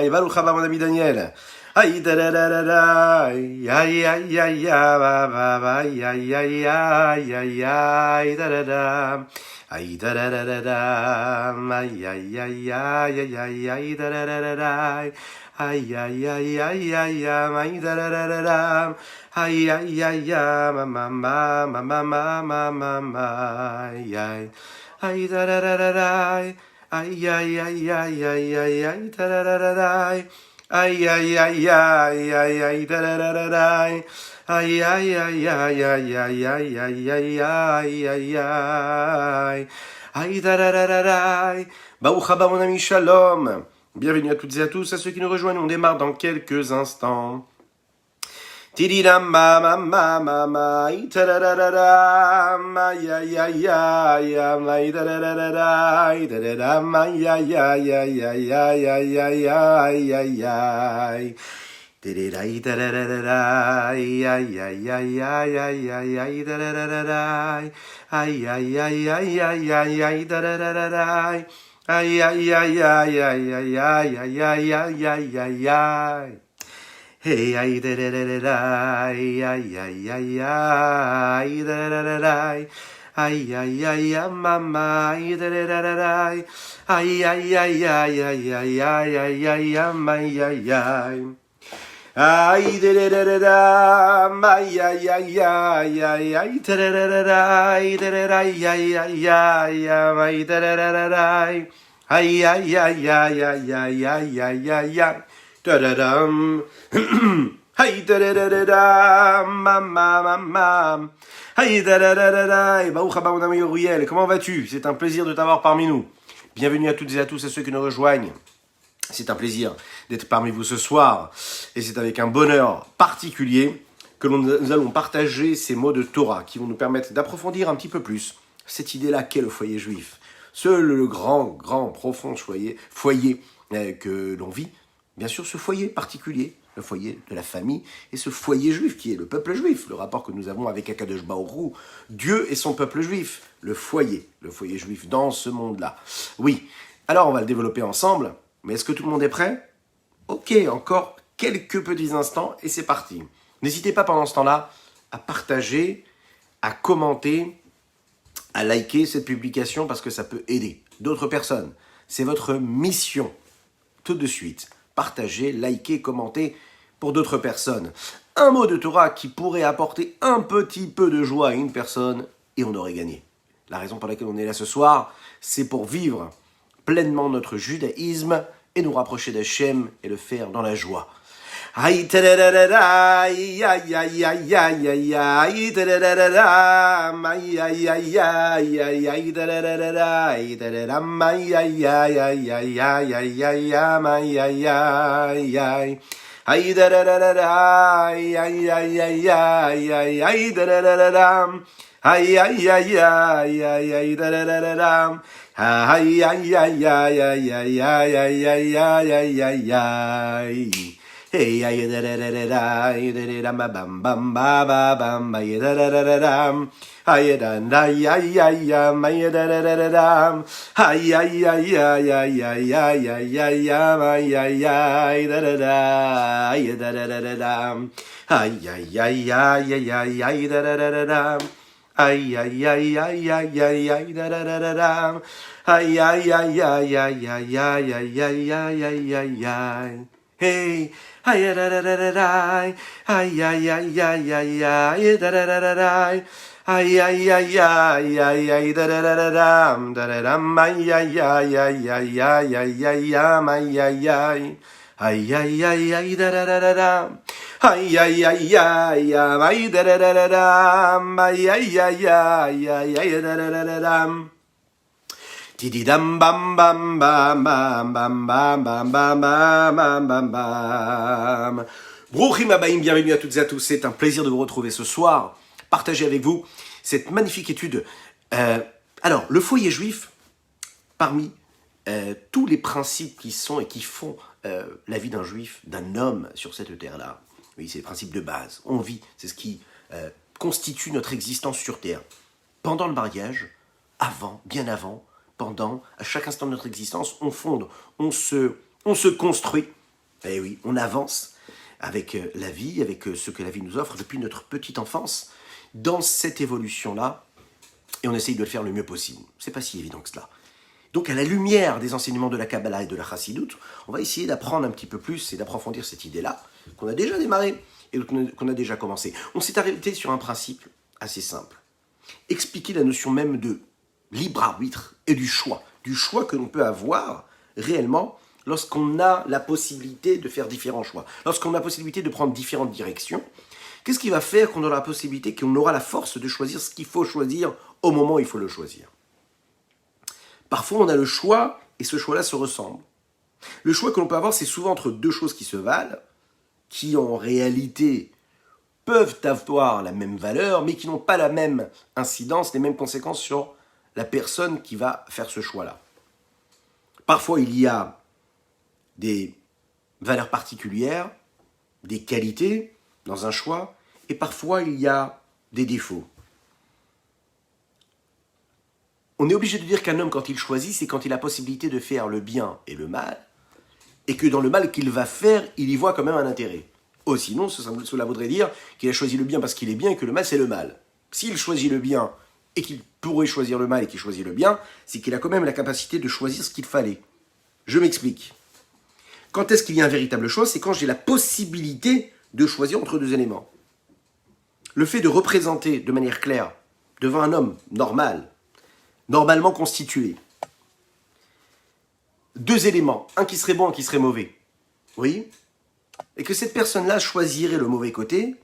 Et Baruch haba mon ami Daniel. Aïe da da da da da, aïe aïe aïe aïe ba ba ba, aïe aïe aïe aïe aïe aïe da da da, aïe da da da da da, aïe aïe aïe aïe aïe aïe da da da da da, aïe aïe aïe aïe aïe aïe da da da da da, aïe aïe aïe ma ma ma ma ma ma ma ma ma, aïe aïe aïe da da da da da, aïe aïe aïe aïe aïe aïe aïe da da da da da. Aïe aïe aïe aïe aïe aïe da da da da da, aïe aïe aïe aïe aïe aïe aïe aïe aïe aïe aïe aïe, aïe da da da da da. Baruch haba mon ami Shalom. Bienvenue à toutes et à tous, à ceux qui nous rejoignent. On démarre dans quelques instants. Tididam ma ma ma ma ma, ita da da da da, ya ya ya ya, ma da da da da da, da da da, ma ya ya ya ya ya ya ya ya ya ya, tididai da da da da da, ya ya ya ya ya ya ya da da da da da, ay ya ya ya ya ya ya da da da da da, ay ya ya ya ya ya ya ya ya ya ya ya. Hey, ay da da da da da, ay ay ay ay ay da da da da, ay ay ay mama, ay da da da da da, ay ay ay ay ay ay ay ay ay ay ay ay. Ay da da da da da, ay ay ay ay ay ay da da da da da, ay da da da ay ay ay ay ay da da da da da, ay ay ay ay ay ay ay ay ay ay. Da-da-dam. Hey, da-da-da-da-da, ma ma. Hey, da-da-da-da-da. Baruch haba mon ami Uriel, comment vas-tu? C'est un plaisir de t'avoir parmi nous. Bienvenue à toutes et à tous, à ceux qui nous rejoignent. C'est un plaisir d'être parmi vous ce soir. Et c'est avec un bonheur particulier que nous allons partager ces mots de Torah qui vont nous permettre d'approfondir un petit peu plus cette idée-là qu'est le foyer juif. Le grand, profond foyer que l'on vit. Bien sûr, ce foyer particulier, le foyer de la famille, et ce foyer juif qui est le peuple juif, le rapport que nous avons avec Akadosh Baruch Hu, Dieu et son peuple juif, le foyer juif dans ce monde-là. Oui, alors on va le développer ensemble, mais est-ce que tout le monde est prêt? Ok, encore quelques petits instants et c'est parti. N'hésitez pas pendant ce temps-là à partager, à commenter, à liker cette publication parce que ça peut aider d'autres personnes. C'est votre mission, tout de suite. Partagez, likez, commentez pour d'autres personnes. Un mot de Torah qui pourrait apporter un petit peu de joie à une personne et on aurait gagné. La raison pour laquelle on est là ce soir, c'est pour vivre pleinement notre judaïsme et nous rapprocher d'Hachem et le faire dans la joie. Aïe ta da da da, aïe aïe aïe aïe aïe aïe ta da da da, aïe aïe aïe aïe aïe aïe ta da da da, aïe ta da da, aïe aïe aïe aïe aïe aïe aïe aïe aïe aïe aïe aïe. Aïe da da da da, aïe aïe aïe aïe aïe aïe aïe ta da da da, aïe aïe aïe aïe aïe aïe ta da da da, aïe aïe aïe aïe aïe aïe aïe aïe aïe aïe aïe. Hey, ay da da da da da, ay da da da bam bam ba ba bam, ay da da da da da, ay da da ay ay ay ay da da da da da, ay ay ay ay ay ay ay ay ay ay ay ay da da da, ay da da da da da, ay ay ay ay ay ay ay da da da da da, ay ay ay ay ay ay ay da da da da da, ay ay ay ay ay ay ay ay ay ay ay ay. Hey, ay da da da da da, ay ay ay ay ay ay da da da da da, ay ay ay ay ay ay da da da da da da da, ay ay ay ay ay ay ay ay ay ay, ay ay ay ay da da da da da, ay ay ay ay ay da da da da da, ay ay ay ay ay ay da da da da da. Tididam bam bam bam bam bam bam bam bam bam bam bam. Bruchim Abaïm, bienvenue à toutes et à tous. C'est un plaisir de vous retrouver ce soir. Partager avec vous cette magnifique étude. Alors, le foyer juif, parmi tous les principes qui sont et qui font la vie d'un juif, d'un homme sur cette terre-là. Oui, c'est le principe de base. On vit, c'est ce qui constitue notre existence sur terre. Pendant le mariage, avant, bien avant, pendant, à chaque instant de notre existence, on fonde, on se construit Eh oui, on avance avec la vie, avec ce que la vie nous offre depuis notre petite enfance, dans cette évolution-là, et on essaye de le faire le mieux possible. C'est pas si évident que cela. Donc à la lumière des enseignements de la Kabbalah et de la Chassidoute, on va essayer d'apprendre un petit peu plus et d'approfondir cette idée-là, qu'on a déjà démarré et qu'on a déjà commencé. On s'est arrêté sur un principe assez simple. Expliquer la notion même de libre arbitre et du choix que l'on peut avoir réellement lorsqu'on a la possibilité de faire différents choix, lorsqu'on a la possibilité de prendre différentes directions. Qu'est-ce qui va faire qu'on aura la possibilité, qu'on aura la force de choisir ce qu'il faut choisir au moment où il faut le choisir? Parfois, on a le choix, et ce choix-là se ressemble. Le choix que l'on peut avoir, c'est souvent entre deux choses qui se valent, qui en réalité peuvent avoir la même valeur, mais qui n'ont pas la même incidence, les mêmes conséquences sur la personne qui va faire ce choix-là. Parfois, il y a des valeurs particulières, des qualités dans un choix, et parfois, il y a des défauts. On est obligé de dire qu'un homme, quand il choisit, c'est quand il a la possibilité de faire le bien et le mal, et que dans le mal qu'il va faire, il y voit quand même un intérêt. Oh, sinon, cela voudrait dire qu'il a choisi le bien parce qu'il est bien et que le mal, c'est le mal. S'il choisit le bien et qu'il pourrait choisir le mal et qu'il choisit le bien, c'est qu'il a quand même la capacité de choisir ce qu'il fallait. Je m'explique. Quand est-ce qu'il y a un véritable choix? C'est quand j'ai la possibilité de choisir entre deux éléments. Le fait de représenter de manière claire, devant un homme normal, normalement constitué, deux éléments, un qui serait bon, un qui serait mauvais, oui, et que cette personne-là choisirait le mauvais côté,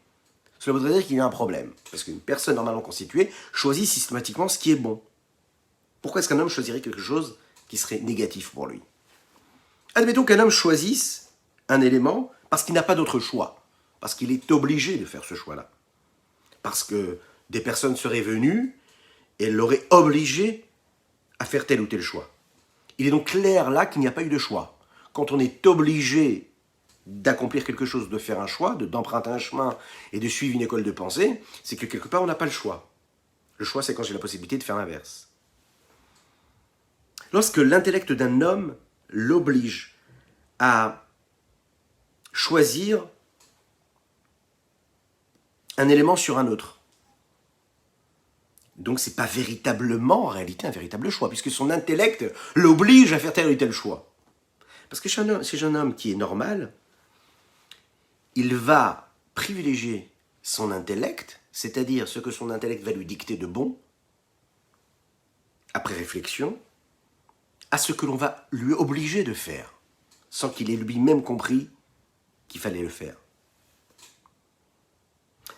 cela voudrait dire qu'il y a un problème. Parce qu'une personne normalement constituée choisit systématiquement ce qui est bon. Pourquoi est-ce qu'un homme choisirait quelque chose qui serait négatif pour lui? Admettons qu'un homme choisisse un élément parce qu'il n'a pas d'autre choix, parce qu'il est obligé de faire ce choix-là, parce que des personnes seraient venues et l'auraient obligé à faire tel ou tel choix. Il est donc clair là qu'il n'y a pas eu de choix. Quand on est obligé d'accomplir quelque chose, de faire un choix, d'emprunter un chemin et de suivre une école de pensée, c'est que quelque part on n'a pas le choix. Le choix, c'est quand j'ai la possibilité de faire l'inverse. Lorsque l'intellect d'un homme l'oblige à choisir un élément sur un autre, donc c'est pas véritablement en réalité un véritable choix, puisque son intellect l'oblige à faire tel ou tel choix. Parce que chez un homme qui est normal, il va privilégier son intellect, c'est-à-dire ce que son intellect va lui dicter de bon, après réflexion, à ce que l'on va lui obliger de faire, sans qu'il ait lui-même compris qu'il fallait le faire.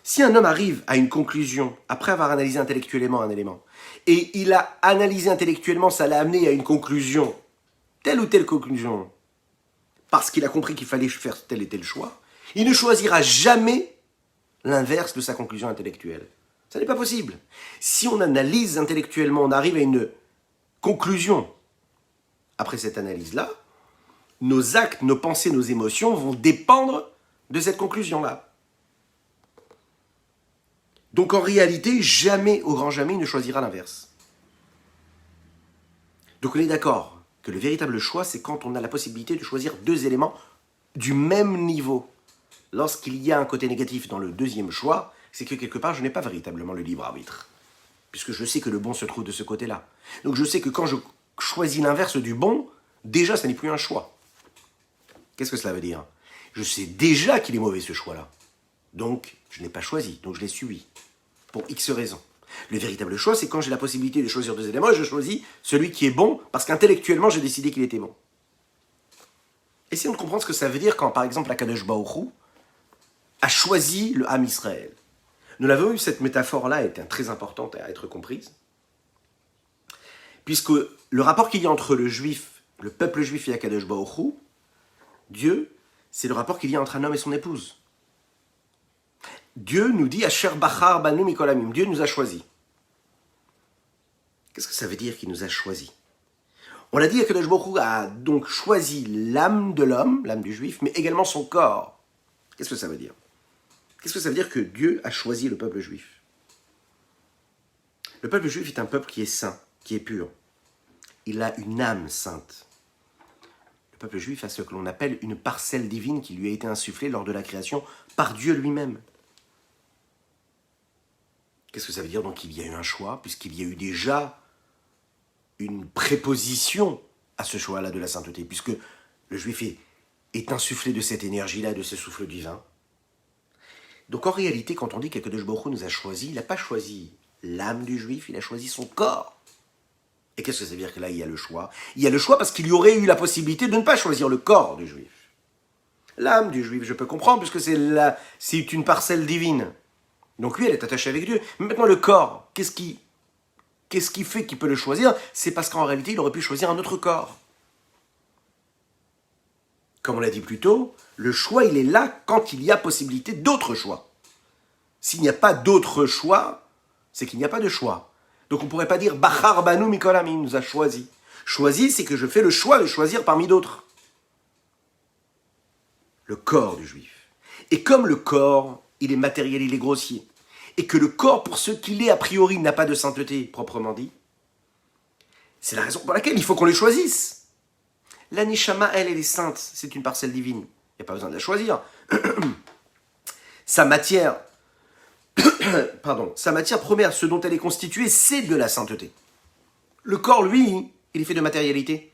Si un homme arrive à une conclusion, après avoir analysé intellectuellement un élément, et il a analysé intellectuellement, ça l'a amené à une conclusion, telle ou telle conclusion, parce qu'il a compris qu'il fallait faire tel et tel choix, il ne choisira jamais l'inverse de sa conclusion intellectuelle. Ça n'est pas possible. Si on analyse intellectuellement, on arrive à une conclusion. Après cette analyse-là, nos actes, nos pensées, nos émotions vont dépendre de cette conclusion-là. Donc en réalité, jamais, au grand jamais, il ne choisira l'inverse. Donc on est d'accord que le véritable choix, c'est quand on a la possibilité de choisir deux éléments du même niveau. Lorsqu'il y a un côté négatif dans le deuxième choix, c'est que quelque part, je n'ai pas véritablement le libre arbitre. Puisque je sais que le bon se trouve de ce côté-là. Donc je sais que quand je choisis l'inverse du bon, déjà, ça n'est plus un choix. Qu'est-ce que cela veut dire? Je sais déjà qu'il est mauvais ce choix-là. Donc, je n'ai pas choisi, donc je l'ai subi. Pour X raisons. Le véritable choix, c'est quand j'ai la possibilité de choisir deux éléments et je choisis celui qui est bon parce qu'intellectuellement, j'ai décidé qu'il était bon. Essayons de comprendre ce que ça veut dire quand, par exemple, Akadosh Baruch Hu a choisi le Ham Israël. Nous l'avons vu, cette métaphore-là était très importante à être comprise, puisque le rapport qu'il y a entre le peuple juif et Akadosh Baruch Hu, Dieu, c'est le rapport qu'il y a entre un homme et son épouse. Dieu nous dit Asher Bachar Banu Mikol Hamim. Dieu nous a choisis. Qu'est-ce que ça veut dire qu'il nous a choisis? On l'a dit, Akadosh Baruch Hu a donc choisi l'âme de l'homme, l'âme du juif, mais également son corps. Qu'est-ce que ça veut dire? Qu'est-ce que ça veut dire que Dieu a choisi le peuple juif? Le peuple juif est un peuple qui est saint, qui est pur. Il a une âme sainte. Le peuple juif a ce que l'on appelle une parcelle divine qui lui a été insufflée lors de la création par Dieu lui-même. Qu'est-ce que ça veut dire donc qu'il y a eu un choix, puisqu'il y a eu déjà une préposition à ce choix-là de la sainteté, puisque le juif est insufflé de cette énergie-là, de ce souffle divin. Donc en réalité, quand on dit qu'Akadosh Baruch Hu nous a choisi, il n'a pas choisi l'âme du juif, il a choisi son corps. Et qu'est-ce que ça veut dire que là, il y a le choix? Il y a le choix parce qu'il y aurait eu la possibilité de ne pas choisir le corps du juif. L'âme du juif, je peux comprendre, puisque c'est une parcelle divine. Donc lui, elle est attachée avec Dieu. Mais maintenant, le corps, qu'est-ce qui fait qu'il peut le choisir? C'est parce qu'en réalité, il aurait pu choisir un autre corps. Comme on l'a dit plus tôt, le choix, il est là quand il y a possibilité d'autres choix. S'il n'y a pas d'autres choix, c'est qu'il n'y a pas de choix. Donc on ne pourrait pas dire « Bachar banu mikol amim » nous a choisi. Choisi, c'est que je fais le choix de choisir parmi d'autres. Le corps du juif. Et comme le corps, il est matériel, il est grossier, et que le corps, pour ce qu'il est a priori, n'a pas de sainteté, proprement dit, c'est la raison pour laquelle il faut qu'on les choisisse. La neshama, elle est sainte, c'est une parcelle divine. Il n'y a pas besoin de la choisir. Sa matière première, ce dont elle est constituée, c'est de la sainteté. Le corps, lui, il est fait de matérialité.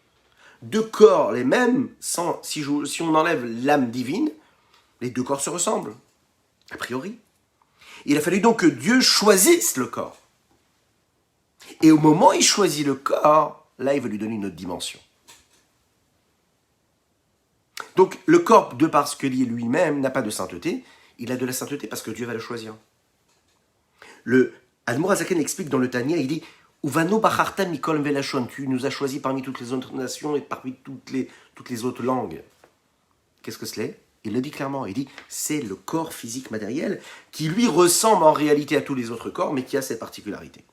Deux corps, les mêmes, si on enlève l'âme divine, les deux corps se ressemblent, a priori. Il a fallu donc que Dieu choisisse le corps. Et au moment où il choisit le corps, là, il veut lui donner une autre dimension. Donc, le corps, de par ce que dit lui-même, n'a pas de sainteté. Il a de la sainteté parce que Dieu va le choisir. Le Admor Hazaken explique dans le Tanya, il dit « Uvano bacharta mikol velashon » tu nous as choisis parmi toutes les autres nations et parmi toutes les autres langues. Qu'est-ce que cela est? Il le dit clairement, il dit « C'est le corps physique matériel qui lui ressemble en réalité à tous les autres corps, mais qui a cette particularité. »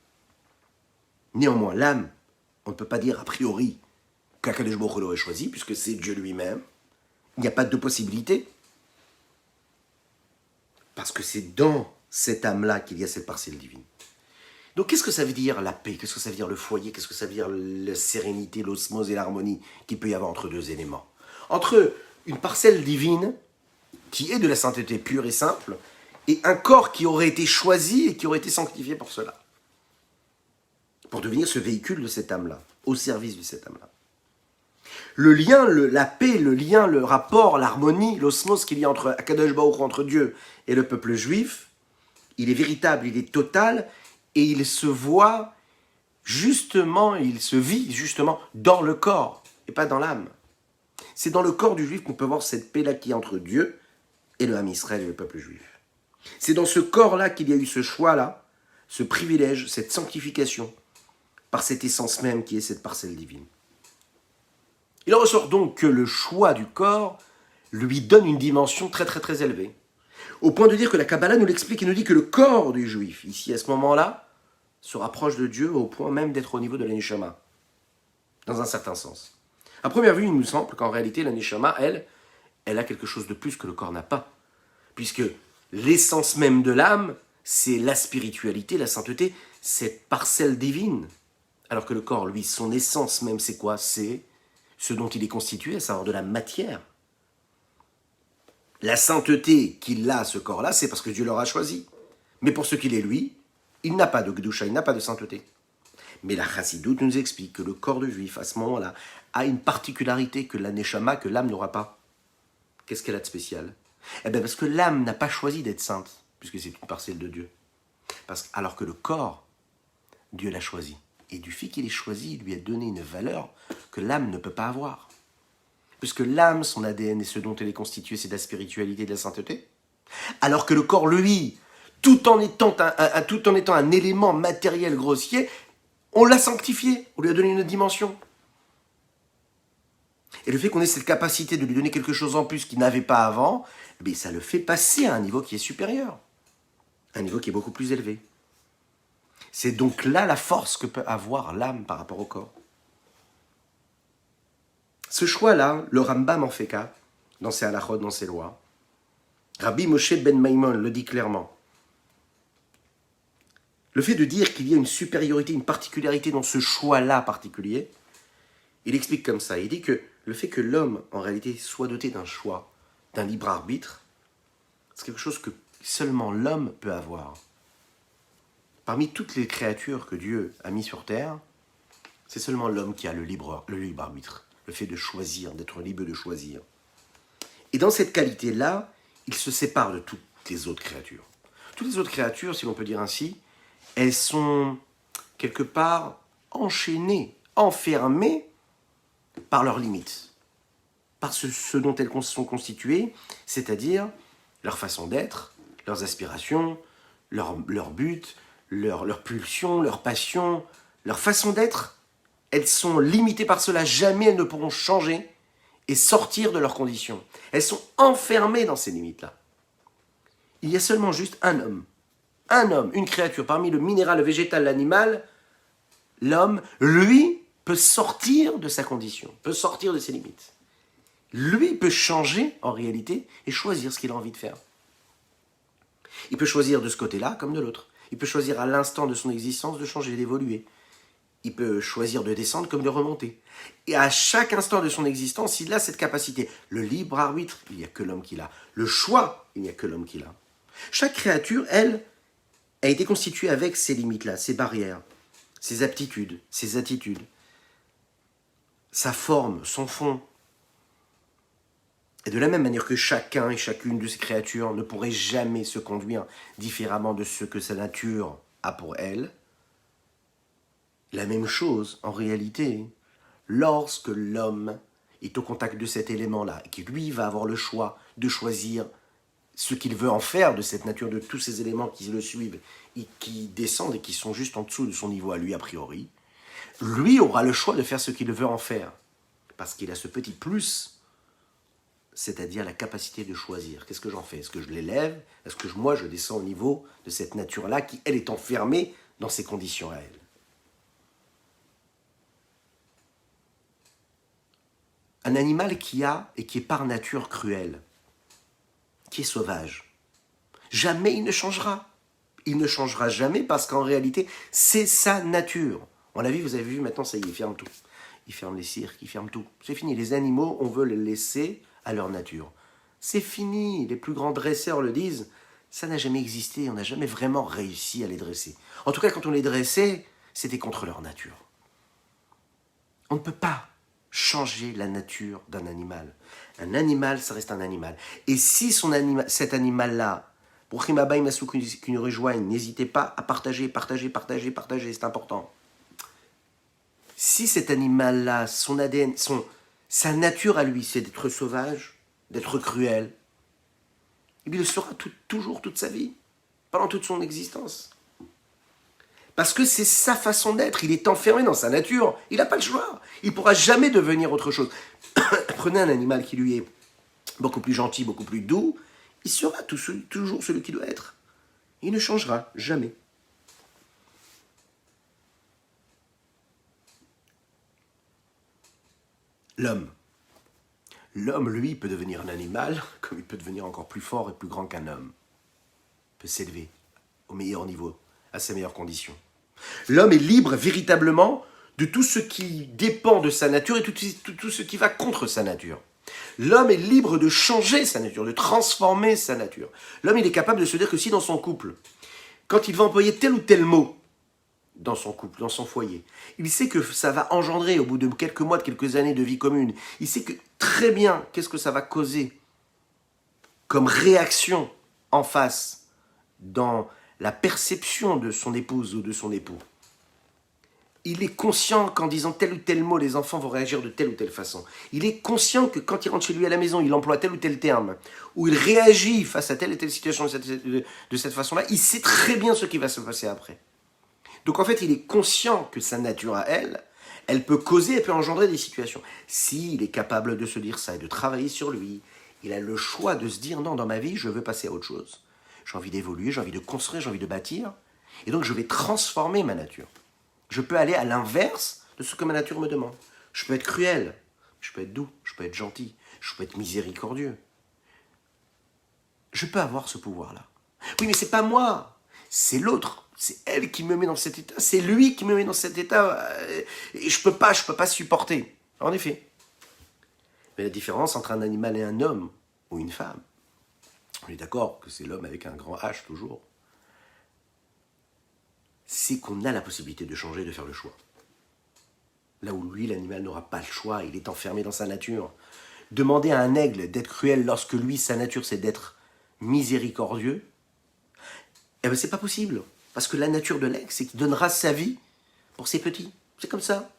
Néanmoins, l'âme, on ne peut pas dire a priori qu'Akadosh Baruch Hu l'aurait choisi, puisque c'est Dieu lui-même. Il n'y a pas de possibilité. Parce que c'est dans cette âme-là qu'il y a cette parcelle divine. Donc qu'est-ce que ça veut dire la paix? Qu'est-ce que ça veut dire le foyer? Qu'est-ce que ça veut dire la sérénité, l'osmose et l'harmonie qu'il peut y avoir entre deux éléments? Entre une parcelle divine, qui est de la sainteté pure et simple, et un corps qui aurait été choisi et qui aurait été sanctifié pour cela. Pour devenir ce véhicule de cette âme-là, au service de cette âme-là. Le lien, la paix, le lien, le rapport, l'harmonie, l'osmose qu'il y a entre Akadosh Baruch Hu, entre Dieu et le peuple juif, il est véritable, il est total, et il se voit justement, il se vit justement dans le corps, et pas dans l'âme. C'est dans le corps du juif qu'on peut voir cette paix-là qui est entre Dieu et le Ham Israël et le peuple juif. C'est dans ce corps-là qu'il y a eu ce choix-là, ce privilège, cette sanctification, par cette essence même qui est cette parcelle divine. Il en ressort donc que le choix du corps lui donne une dimension très très très élevée. Au point de dire que la Kabbalah nous l'explique et nous dit que le corps du juif, ici à ce moment-là, se rapproche de Dieu au point même d'être au niveau de la Neshama, dans un certain sens. À première vue, il nous semble qu'en réalité, la Neshama, elle a quelque chose de plus que le corps n'a pas. Puisque l'essence même de l'âme, c'est la spiritualité, la sainteté, cette parcelle divine. Alors que le corps, lui, son essence même, c'est quoi? C'est ce dont il est constitué, à savoir de la matière. La sainteté qu'il a, ce corps-là, c'est parce que Dieu l'aura choisi. Mais pour ce qu'il est, lui, il n'a pas de Gdusha, il n'a pas de sainteté. Mais la Chassidoute nous explique que le corps de juif, à ce moment-là, a une particularité que la Neshama, que l'âme n'aura pas. Qu'est-ce qu'elle a de spécial? Eh bien parce que l'âme n'a pas choisi d'être sainte, puisque c'est une parcelle de Dieu. Alors que le corps, Dieu l'a choisi. Et du fait qu'il ait choisi, il lui a donné une valeur que l'âme ne peut pas avoir. Puisque l'âme, son ADN et ce dont elle est constituée, c'est de la spiritualité et de la sainteté. Alors que le corps, lui, tout en étant un élément matériel grossier, on l'a sanctifié, on lui a donné une autre dimension. Et le fait qu'on ait cette capacité de lui donner quelque chose en plus qu'il n'avait pas avant, eh ça le fait passer à un niveau qui est supérieur, un niveau qui est beaucoup plus élevé. C'est donc là la force que peut avoir l'âme par rapport au corps. Ce choix-là, le Rambam en fait cas, dans ses halachot, dans ses lois. Rabbi Moshe ben Maimon le dit clairement. Le fait de dire qu'il y a une supériorité, une particularité dans ce choix-là particulier, il explique comme ça. Il dit que le fait que l'homme, en réalité, soit doté d'un choix, d'un libre arbitre, c'est quelque chose que seulement l'homme peut avoir. Parmi toutes les créatures que Dieu a mis sur terre, c'est seulement l'homme qui a le libre arbitre, le fait de choisir, d'être libre de choisir. Et dans cette qualité-là, il se sépare de toutes les autres créatures. Toutes les autres créatures, si l'on peut dire ainsi, elles sont quelque part enchaînées, enfermées par leurs limites, par ce dont elles sont constituées, c'est-à-dire leur façon d'être, leurs aspirations, leur but, leur pulsion, leur passion, leur façon d'être. Elles sont limitées par cela, jamais elles ne pourront changer et sortir de leurs conditions. Elles sont enfermées dans ces limites-là. Il y a seulement juste un homme, une créature, parmi le minéral, le végétal, l'animal, l'homme, lui, peut sortir de sa condition, peut sortir de ses limites. Lui peut changer, en réalité, et choisir ce qu'il a envie de faire. Il peut choisir de ce côté-là comme de l'autre. Il peut choisir à l'instant de son existence de changer, d'évoluer. Il peut choisir de descendre comme de remonter. Et à chaque instant de son existence, il a cette capacité. Le libre arbitre, il n'y a que l'homme qui l'a. Le choix, il n'y a que l'homme qui l'a. Chaque créature, elle, a été constituée avec ces limites-là, ces barrières, ses aptitudes, ses attitudes, sa forme, son fond. Et de la même manière que chacun et chacune de ces créatures ne pourrait jamais se conduire différemment de ce que sa nature a pour elle, la même chose, en réalité, lorsque l'homme est au contact de cet élément-là, et qui lui va avoir le choix de choisir ce qu'il veut en faire de cette nature, de tous ces éléments qui le suivent et qui descendent et qui sont juste en dessous de son niveau à lui a priori, lui aura le choix de faire ce qu'il veut en faire, parce qu'il a ce petit plus, c'est-à-dire la capacité de choisir. Qu'est-ce que j'en fais? Est-ce que je l'élève? Est-ce que moi je descends au niveau de cette nature-là qui, elle, est enfermée dans ses conditions à elle? Un animal qui est par nature cruel, qui est sauvage, jamais il ne changera. Il ne changera jamais parce qu'en réalité, c'est sa nature. On l'a vu, vous avez vu, maintenant ça y est, il ferme tout. Il ferme les cirques, il ferme tout. C'est fini, les animaux, on veut les laisser à leur nature. C'est fini, les plus grands dresseurs le disent, ça n'a jamais existé, on n'a jamais vraiment réussi à les dresser. En tout cas, quand on les dressait, c'était contre leur nature. On ne peut pas changer la nature d'un animal. Un animal, ça reste un animal. Et si cet animal-là, pour Khimaba Imasu qui nous rejoignent, n'hésitez pas à partager, c'est important. Si cet animal-là, son ADN, sa nature à lui, c'est d'être sauvage, d'être cruel, il le sera toujours toute sa vie, pendant toute son existence. Parce que c'est sa façon d'être, il est enfermé dans sa nature, il n'a pas le choix, il ne pourra jamais devenir autre chose. Prenez un animal qui lui est beaucoup plus gentil, beaucoup plus doux, il sera toujours celui qu'il doit être. Il ne changera jamais. L'homme, lui, peut devenir un animal, comme il peut devenir encore plus fort et plus grand qu'un homme. Il peut s'élever au meilleur niveau, à ses meilleures conditions. L'homme est libre véritablement de tout ce qui dépend de sa nature et tout ce qui va contre sa nature. L'homme est libre de changer sa nature, de transformer sa nature. L'homme, il est capable de se dire que si dans son couple, quand il va employer tel ou tel mot dans son couple, dans son foyer, il sait que ça va engendrer au bout de quelques mois, de quelques années de vie commune, il sait que très bien qu'est-ce que ça va causer comme réaction en face dans la perception de son épouse ou de son époux. Il est conscient qu'en disant tel ou tel mot, les enfants vont réagir de telle ou telle façon. Il est conscient que quand il rentre chez lui à la maison, il emploie tel ou tel terme, ou il réagit face à telle et telle situation de cette façon-là, il sait très bien ce qui va se passer après. Donc en fait, il est conscient que sa nature à elle, elle peut causer, elle peut engendrer des situations. S'il est capable de se dire ça et de travailler sur lui, il a le choix de se dire non, dans ma vie, je veux passer à autre chose. J'ai envie d'évoluer, j'ai envie de construire, j'ai envie de bâtir, et donc je vais transformer ma nature. Je peux aller à l'inverse de ce que ma nature me demande. Je peux être cruel, je peux être doux, je peux être gentil, je peux être miséricordieux. Je peux avoir ce pouvoir-là. Oui, mais c'est pas moi, c'est l'autre. C'est elle qui me met dans cet état, c'est lui qui me met dans cet état. Et je peux pas supporter. En effet. Mais la différence entre un animal et un homme, ou une femme, on est d'accord que c'est l'homme avec un grand H toujours, c'est qu'on a la possibilité de changer, de faire le choix. Là où lui, l'animal, n'aura pas le choix, il est enfermé dans sa nature. Demander à un aigle d'être cruel lorsque lui, sa nature, c'est d'être miséricordieux, eh bien, c'est pas possible. Parce que la nature de l'aigle, c'est qu'il donnera sa vie pour ses petits. C'est comme ça.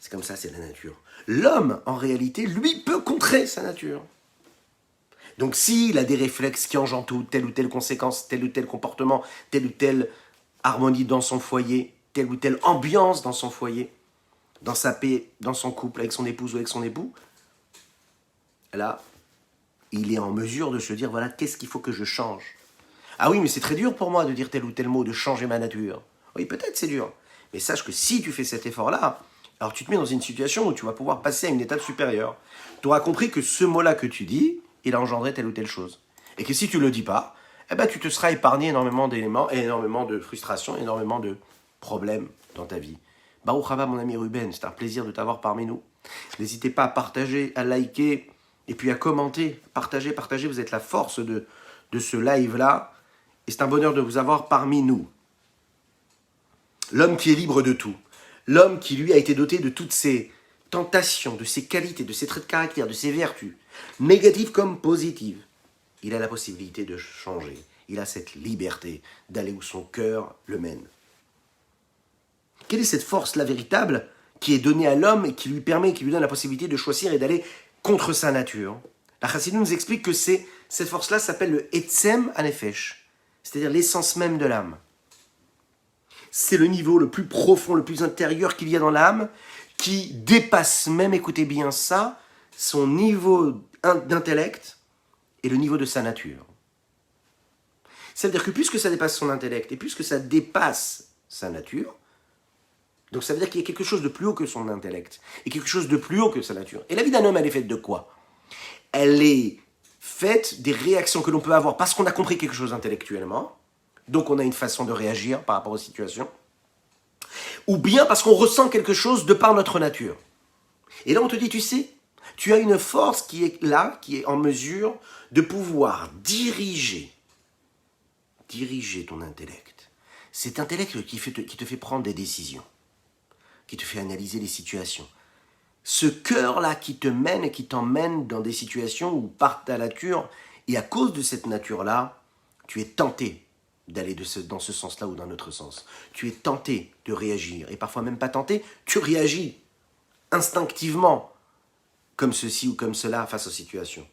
C'est comme ça, c'est la nature. L'homme, en réalité, lui, peut contrer sa nature. Donc, s'il a des réflexes qui engendrent telle ou telle conséquence, tel ou tel comportement, telle ou telle harmonie dans son foyer, telle ou telle ambiance dans son foyer, dans sa paix, dans son couple, avec son épouse ou avec son époux, là, il est en mesure de se dire, voilà, qu'est-ce qu'il faut que je change? Ah oui, mais c'est très dur pour moi de dire tel ou tel mot, de changer ma nature. Oui, peut-être c'est dur. Mais sache que si tu fais cet effort-là, alors tu te mets dans une situation où tu vas pouvoir passer à une étape supérieure. Tu auras compris que ce mot-là que tu dis, il a engendré telle ou telle chose. Et que si tu ne le dis pas, eh ben, tu te seras épargné énormément d'éléments, énormément de frustrations, énormément de problèmes dans ta vie. Baruch haba, mon ami Ruben, c'est un plaisir de t'avoir parmi nous. N'hésitez pas à partager, à liker, et puis à commenter. Partagez, vous êtes la force de ce live-là. Et c'est un bonheur de vous avoir parmi nous. L'homme qui est libre de tout. L'homme qui, lui, a été doté de toutes ses tentations, de ses qualités, de ses traits de caractère, de ses vertus, négatives comme positives. Il a la possibilité de changer. Il a cette liberté d'aller où son cœur le mène. Quelle est cette force-là véritable qui est donnée à l'homme et qui lui permet, qui lui donne la possibilité de choisir et d'aller contre sa nature? La Chassidut nous explique que cette force-là s'appelle le Etzem Hanefesh, c'est-à-dire l'essence même de l'âme. C'est le niveau le plus profond, le plus intérieur qu'il y a dans l'âme, qui dépasse même, écoutez bien ça, son niveau d'intellect et le niveau de sa nature. C'est-à-dire que puisque ça dépasse son intellect et puisque ça dépasse sa nature, donc ça veut dire qu'il y a quelque chose de plus haut que son intellect et quelque chose de plus haut que sa nature. Et la vie d'un homme, elle est faite de quoi? Elle est faite des réactions que l'on peut avoir parce qu'on a compris quelque chose intellectuellement, donc on a une façon de réagir par rapport aux situations, ou bien parce qu'on ressent quelque chose de par notre nature. Et là on te dit, tu sais, tu as une force qui est là, qui est en mesure de pouvoir diriger ton intellect. Cet intellect qui te fait prendre des décisions, qui te fait analyser les situations. Ce cœur-là qui te mène et qui t'emmène dans des situations où par ta nature, et à cause de cette nature-là, tu es tenté d'aller dans ce sens-là ou dans un autre sens. Tu es tenté de réagir, et parfois même pas tenté, tu réagis instinctivement, comme ceci ou comme cela face aux situations.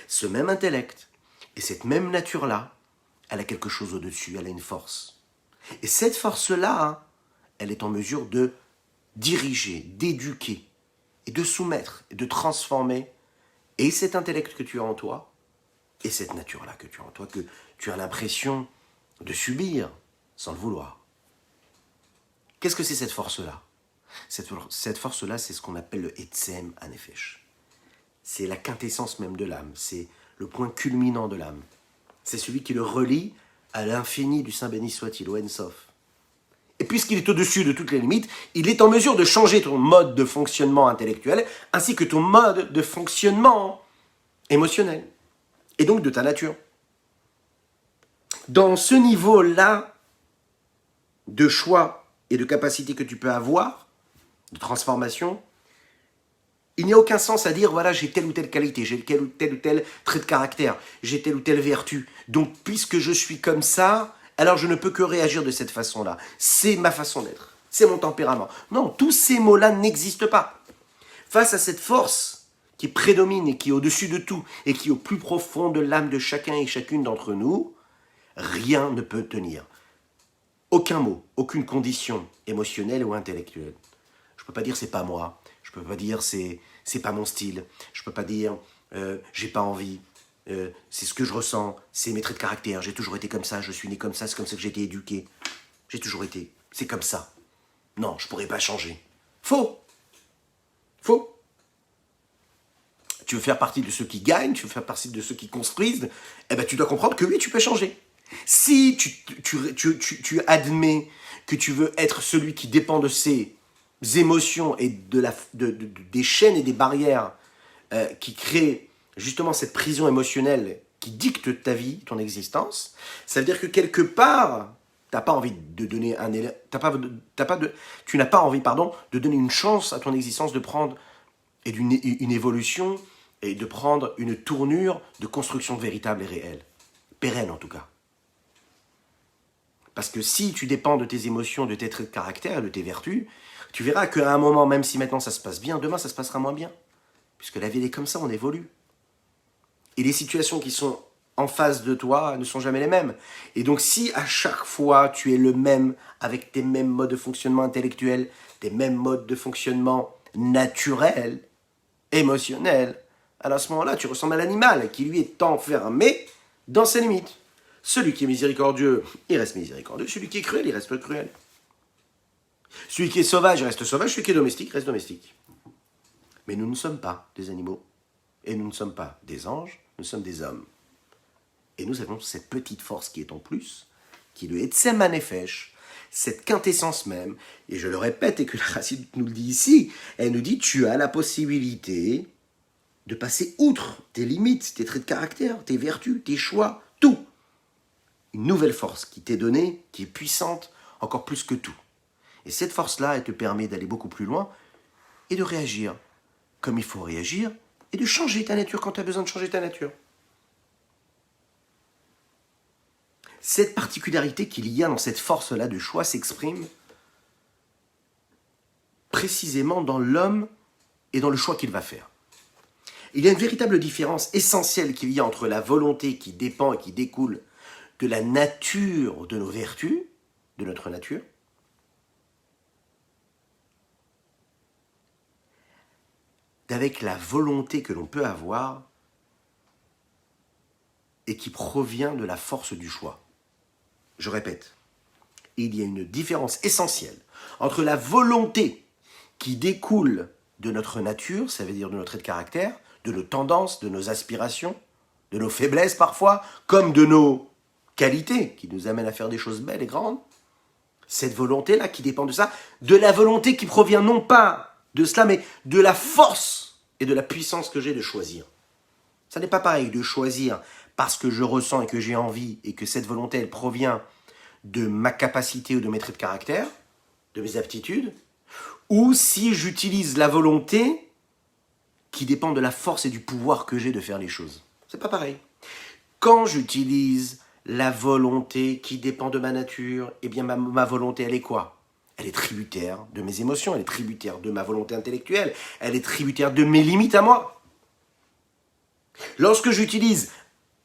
Ce même intellect et cette même nature-là, elle a quelque chose au-dessus, elle a une force. Et cette force-là, elle est en mesure de diriger, d'éduquer, et de soumettre, et de transformer, et cet intellect que tu as en toi, et cette nature-là que tu as en toi, que tu as l'impression de subir sans le vouloir. Qu'est-ce que c'est cette force-là? Cette force-là, c'est ce qu'on appelle le Etzem Hanefesh. C'est la quintessence même de l'âme, c'est le point culminant de l'âme. C'est celui qui le relie à l'infini du Saint béni soit-il, au En-Sof. Et puisqu'il est au-dessus de toutes les limites, il est en mesure de changer ton mode de fonctionnement intellectuel, ainsi que ton mode de fonctionnement émotionnel, et donc de ta nature. Dans ce niveau-là de choix et de capacité que tu peux avoir, de transformation, il n'y a aucun sens à dire, voilà, j'ai telle ou telle qualité, j'ai tel ou tel trait de caractère, j'ai telle ou telle vertu. Donc, puisque je suis comme ça, alors je ne peux que réagir de cette façon-là. C'est ma façon d'être, c'est mon tempérament. Non, tous ces mots-là n'existent pas. Face à cette force qui prédomine et qui est au-dessus de tout, et qui est au plus profond de l'âme de chacun et chacune d'entre nous, rien ne peut tenir. Aucun mot, aucune condition émotionnelle ou intellectuelle. Je ne peux pas dire c'est pas moi, je ne peux pas dire c'est pas mon style, je ne peux pas dire j'ai pas envie, c'est ce que je ressens, c'est mes traits de caractère, j'ai toujours été comme ça, je suis né comme ça, c'est comme ça que j'ai été éduqué. J'ai toujours été, c'est comme ça. Non, je ne pourrais pas changer. Faux. Faux. Tu veux faire partie de ceux qui gagnent, tu veux faire partie de ceux qui construisent, eh ben tu dois comprendre que oui, tu peux changer. Si tu admets que tu veux être celui qui dépend de ces émotions et des chaînes et des barrières qui créent justement cette prison émotionnelle qui dicte ta vie, ton existence, ça veut dire que quelque part, t'as pas envie de donner tu n'as pas envie, de donner une chance à ton existence de prendre une évolution et de prendre une tournure de construction véritable et réelle, pérenne en tout cas. Parce que si tu dépends de tes émotions, de tes traits de caractère et de tes vertus, tu verras qu'à un moment, même si maintenant ça se passe bien, demain ça se passera moins bien. Puisque la vie elle est comme ça, on évolue. Et les situations qui sont en face de toi ne sont jamais les mêmes. Et donc si à chaque fois tu es le même, avec tes mêmes modes de fonctionnement intellectuel, tes mêmes modes de fonctionnement naturel, émotionnel, alors à ce moment-là tu ressembles à l'animal qui lui est enfermé dans ses limites. Celui qui est miséricordieux, il reste miséricordieux. Celui qui est cruel, il reste cruel. Celui qui est sauvage, il reste sauvage. Celui qui est domestique, il reste domestique. Mais nous ne sommes pas des animaux. Et nous ne sommes pas des anges, nous sommes des hommes. Et nous avons cette petite force qui est en plus, qui est le Etzem Hanefesh, cette quintessence même. Et je le répète, et que la Racine nous le dit ici, elle nous dit, tu as la possibilité de passer outre tes limites, tes traits de caractère, tes vertus, tes choix, tout. Une nouvelle force qui t'est donnée, qui est puissante, encore plus que tout. Et cette force-là, elle te permet d'aller beaucoup plus loin et de réagir comme il faut réagir et de changer ta nature quand tu as besoin de changer ta nature. Cette particularité qu'il y a dans cette force-là de choix s'exprime précisément dans l'homme et dans le choix qu'il va faire. Il y a une véritable différence essentielle qu'il y a entre la volonté qui dépend et qui découle de la nature de nos vertus, de notre nature, d'avec la volonté que l'on peut avoir et qui provient de la force du choix. Je répète, il y a une différence essentielle entre la volonté qui découle de notre nature, ça veut dire de notre trait de caractère, de nos tendances, de nos aspirations, de nos faiblesses parfois, comme de nos qualités qui nous amènent à faire des choses belles et grandes. Cette volonté-là qui dépend de ça, de la volonté qui provient non pas de cela, mais de la force et de la puissance que j'ai de choisir. Ça n'est pas pareil de choisir parce que je ressens et que j'ai envie et que cette volonté, elle provient de ma capacité ou de mes traits de caractère, de mes aptitudes, ou si j'utilise la volonté qui dépend de la force et du pouvoir que j'ai de faire les choses. C'est pas pareil. Quand j'utilise la volonté qui dépend de ma nature, eh bien ma volonté, elle est quoi ? Elle est tributaire de mes émotions, elle est tributaire de ma volonté intellectuelle, elle est tributaire de mes limites à moi. Lorsque j'utilise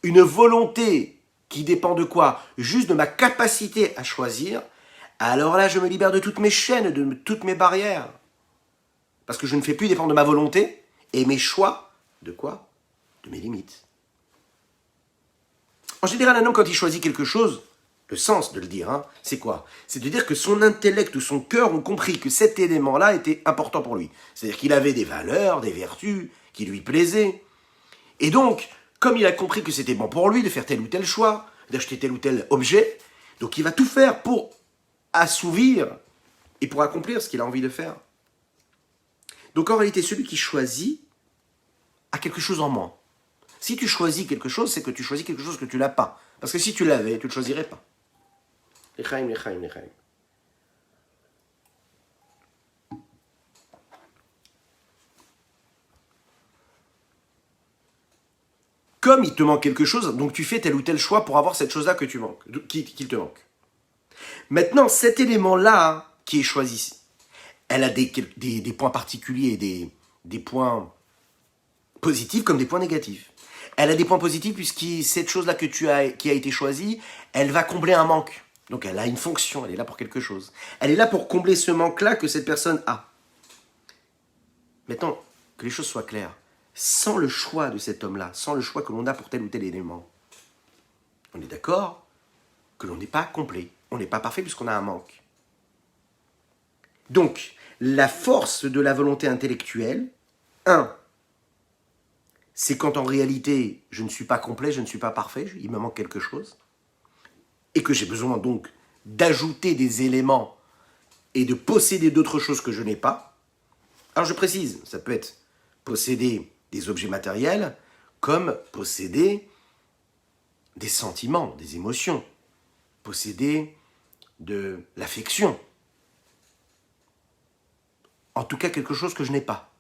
une volonté qui dépend de quoi ? Juste de ma capacité à choisir, alors là, je me libère de toutes mes chaînes, de toutes mes barrières. Parce que je ne fais plus dépendre de ma volonté et mes choix, de quoi ? De mes limites. En général, un homme, quand il choisit quelque chose, le sens de le dire, c'est quoi ? C'est de dire que son intellect ou son cœur ont compris que cet élément-là était important pour lui. C'est-à-dire qu'il avait des valeurs, des vertus qui lui plaisaient. Et donc, comme il a compris que c'était bon pour lui de faire tel ou tel choix, d'acheter tel ou tel objet, donc il va tout faire pour assouvir et pour accomplir ce qu'il a envie de faire. Donc en réalité, celui qui choisit a quelque chose en moins. Si tu choisis quelque chose, c'est que tu choisis quelque chose que tu n'as pas. Parce que si tu l'avais, tu ne le choisirais pas. L'Echaim. Comme il te manque quelque chose, donc tu fais tel ou tel choix pour avoir cette chose-là que tu manques, qu'il te manque. Maintenant, cet élément-là qui est choisi, elle a des points particuliers, des points positifs comme des points négatifs. Elle a des points positifs puisque cette chose-là qui a été choisie, elle va combler un manque. Donc elle a une fonction, elle est là pour quelque chose. Elle est là pour combler ce manque-là que cette personne a. Maintenant, que les choses soient claires, sans le choix de cet homme-là, sans le choix que l'on a pour tel ou tel élément, on est d'accord que l'on n'est pas complet, on n'est pas parfait puisqu'on a un manque. Donc, la force de la volonté intellectuelle, c'est quand en réalité, je ne suis pas complet, je ne suis pas parfait, il me manque quelque chose, et que j'ai besoin donc d'ajouter des éléments et de posséder d'autres choses que je n'ai pas. Alors je précise, ça peut être posséder des objets matériels, comme posséder des sentiments, des émotions, posséder de l'affection. En tout cas, quelque chose que je n'ai pas.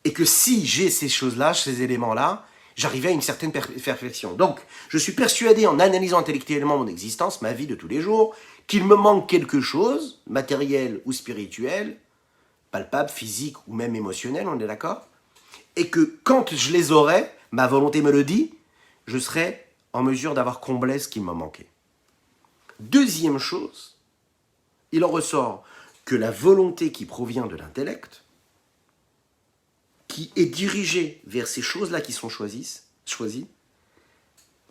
Et que si j'ai ces choses-là, ces éléments-là, j'arrivais à une certaine perfection. Donc, je suis persuadé, en analysant intellectuellement mon existence, ma vie de tous les jours, qu'il me manque quelque chose, matériel ou spirituel, palpable, physique ou même émotionnel, on est d'accord? Et que quand je les aurai, ma volonté me le dit, je serai en mesure d'avoir comblé ce qui me manquait. Deuxième chose, il en ressort que la volonté qui provient de l'intellect, qui est dirigée vers ces choses-là qui sont choisies,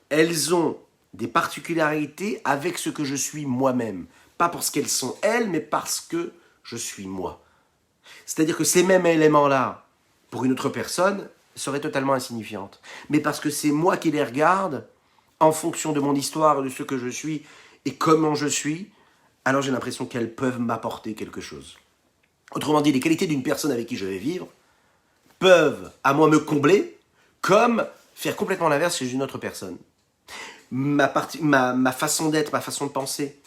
elles ont des particularités avec ce que je suis moi-même. Pas parce qu'elles sont elles, mais parce que je suis moi. C'est-à-dire que ces mêmes éléments-là, pour une autre personne, seraient totalement insignifiantes. Mais parce que c'est moi qui les regarde, en fonction de mon histoire, de ce que je suis et comment je suis, alors j'ai l'impression qu'elles peuvent m'apporter quelque chose. Autrement dit, les qualités d'une personne avec qui je vais vivre peuvent, à moi, me combler, comme faire complètement l'inverse chez une autre personne. Ma façon d'être, ma façon de penser,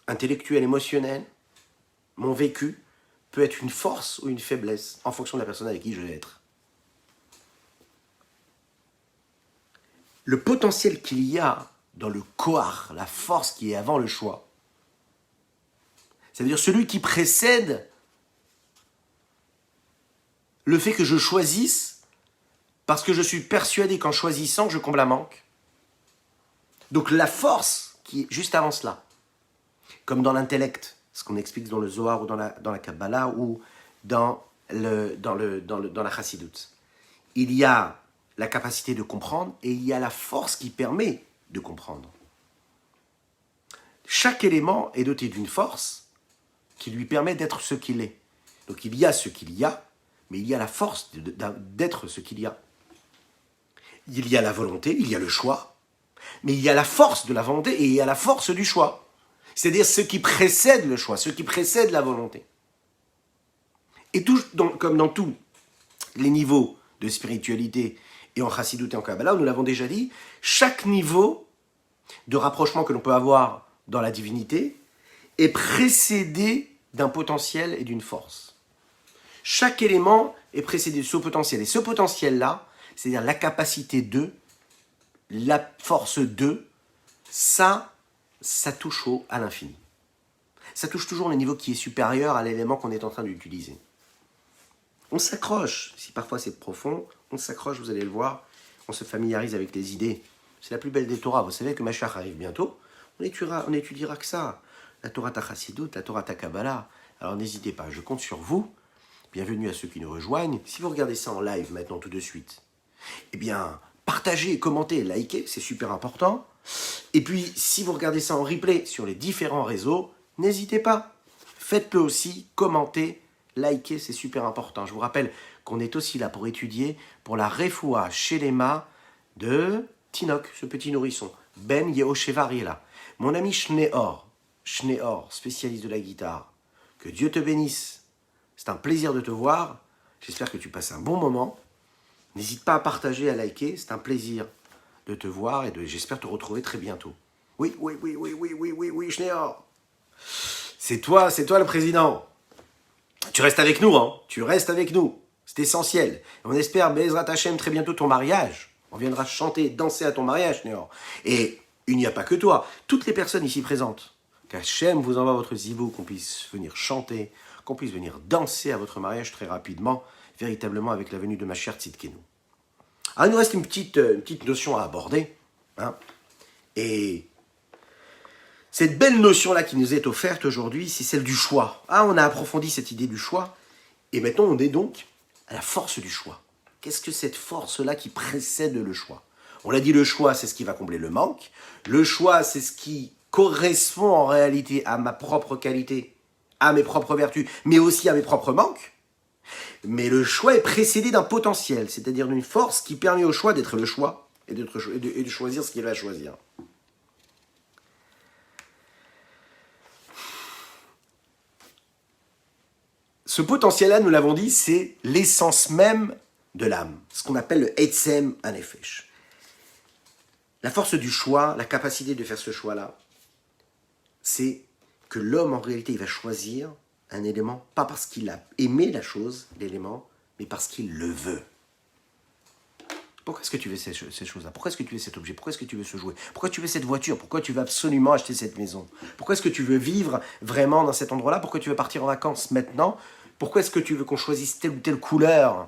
intellectuelle, émotionnelle, mon vécu, peut être une force ou une faiblesse, en fonction de la personne avec qui je vais être. Le potentiel qu'il y a dans le koach, la force qui est avant le choix, ça veut dire celui qui précède le fait que je choisisse parce que je suis persuadé qu'en choisissant, je comble un manque. Donc la force qui est juste avant cela, comme dans l'intellect, ce qu'on explique dans le Zohar ou dans la Kabbalah ou dans la Chassidut, il y a la capacité de comprendre et il y a la force qui permet de comprendre. Chaque élément est doté d'une force qui lui permet d'être ce qu'il est. Donc il y a ce qu'il y a, mais il y a la force d'être ce qu'il y a. Il y a la volonté, il y a le choix, mais il y a la force de la volonté et il y a la force du choix. C'est-à-dire ce qui précède le choix, ce qui précède la volonté. Et comme dans tous les niveaux de spiritualité, et en Chassidut et en Kabbalah, nous l'avons déjà dit, chaque niveau de rapprochement que l'on peut avoir dans la divinité est précédé d'un potentiel et d'une force. Chaque élément est précédé de ce potentiel. Et ce potentiel-là, c'est-à-dire la capacité de, la force de, ça touche à l'infini. Ça touche toujours le niveau qui est supérieur à l'élément qu'on est en train d'utiliser. On s'accroche, si parfois c'est profond, on s'accroche, vous allez le voir, on se familiarise avec les idées. C'est la plus belle des Torahs. Vous savez que Mashiach arrive bientôt, on étudiera que ça. La Torah ta Chassidut, la Torah ta Kabbalah. Alors n'hésitez pas, je compte sur vous. Bienvenue à ceux qui nous rejoignent. Si vous regardez ça en live maintenant tout de suite, eh bien, partagez, commentez, likez, c'est super important. Et puis, si vous regardez ça en replay sur les différents réseaux, n'hésitez pas. Faites-le aussi, commentez, likez, c'est super important. Je vous rappelle qu'on est aussi là pour étudier pour la Refoua Shelema de Tinok, ce petit nourrisson. Ben Yehosheva Ariela. Mon ami Shneor, spécialiste de la guitare. Que Dieu te bénisse. C'est un plaisir de te voir. J'espère que tu passes un bon moment. N'hésite pas à partager, à liker. C'est un plaisir de te voir et j'espère te retrouver très bientôt. Oui, Shneor. C'est toi le président. Tu restes avec nous, hein. Tu restes avec nous. C'est essentiel. On espère, Bezrat Hashem, très bientôt ton mariage. On viendra chanter, danser à ton mariage, Shneor. Et il n'y a pas que toi. Toutes les personnes ici présentes. Qu'Hachem vous envoie votre zivou, qu'on puisse venir chanter, qu'on puisse venir danser à votre mariage très rapidement, véritablement avec la venue de ma chère Tzidkenu. Alors, il nous reste une petite notion à aborder. Hein. Et cette belle notion-là qui nous est offerte aujourd'hui, c'est celle du choix. Ah, on a approfondi cette idée du choix. Et maintenant, on est donc à la force du choix. Qu'est-ce que cette force-là qui précède le choix? On l'a dit, le choix, c'est ce qui va combler le manque. Le choix, c'est ce qui correspond en réalité à ma propre qualité, à mes propres vertus, mais aussi à mes propres manques. Mais le choix est précédé d'un potentiel, c'est-à-dire d'une force qui permet au choix d'être le choix et de choisir ce qu'il va choisir. Ce potentiel-là, nous l'avons dit, c'est l'essence même de l'âme, ce qu'on appelle le Etzem Hanefesh. La force du choix, la capacité de faire ce choix-là, c'est que l'homme, en réalité, il va choisir un élément, pas parce qu'il a aimé la chose, l'élément, mais parce qu'il le veut. Pourquoi est-ce que tu veux ces choses-là? Pourquoi est-ce que tu veux cet objet? Pourquoi est-ce que tu veux ce jouet? Pourquoi tu veux cette voiture? Pourquoi tu veux absolument acheter cette maison? Pourquoi est-ce que tu veux vivre vraiment dans cet endroit-là? Pourquoi tu veux partir en vacances maintenant? Pourquoi est-ce que tu veux qu'on choisisse telle ou telle couleur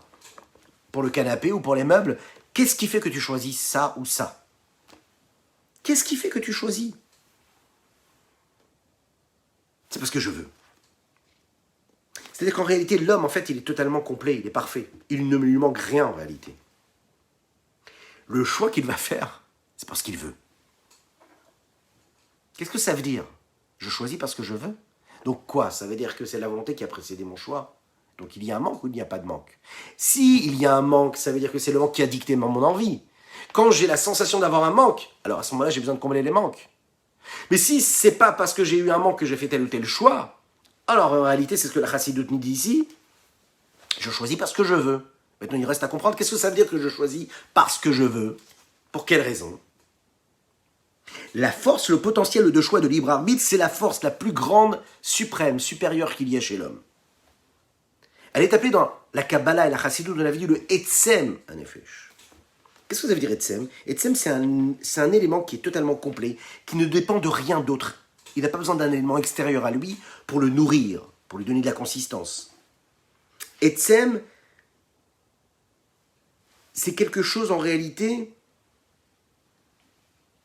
pour le canapé ou pour les meubles? Qu'est-ce qui fait que tu choisis ça ou ça? Qu'est-ce qui fait que tu choisis? C'est parce que je veux. C'est-à-dire qu'en réalité, l'homme, en fait, il est totalement complet, il est parfait. Il ne lui manque rien en réalité. Le choix qu'il va faire, c'est parce qu'il veut. Qu'est-ce que ça veut dire? Je choisis parce que je veux. Donc quoi? Ça veut dire que c'est la volonté qui a précédé mon choix. Donc il y a un manque ou il n'y a pas de manque? Si il y a un manque, ça veut dire que c'est le manque qui a dicté mon envie. Quand j'ai la sensation d'avoir un manque, alors à ce moment-là, j'ai besoin de combler les manques. Mais si c'est pas parce que j'ai eu un manque que j'ai fait tel ou tel choix, alors en réalité, c'est ce que la Chassidoute nous dit ici, je choisis parce que je veux. Maintenant, il reste à comprendre qu'est-ce que ça veut dire que je choisis parce que je veux. Pour quelle raison? La force, le potentiel de choix de libre arbitre, c'est la force la plus grande, suprême, supérieure qu'il y a chez l'homme. Elle est appelée dans la Kabbalah et la Chassidoute de la vie le Etzem Hanefesh. Qu'est-ce que ça veut dire Etzem? Etzem, c'est un élément qui est totalement complet, qui ne dépend de rien d'autre. Il n'a pas besoin d'un élément extérieur à lui pour le nourrir, pour lui donner de la consistance. Etzem, c'est quelque chose en réalité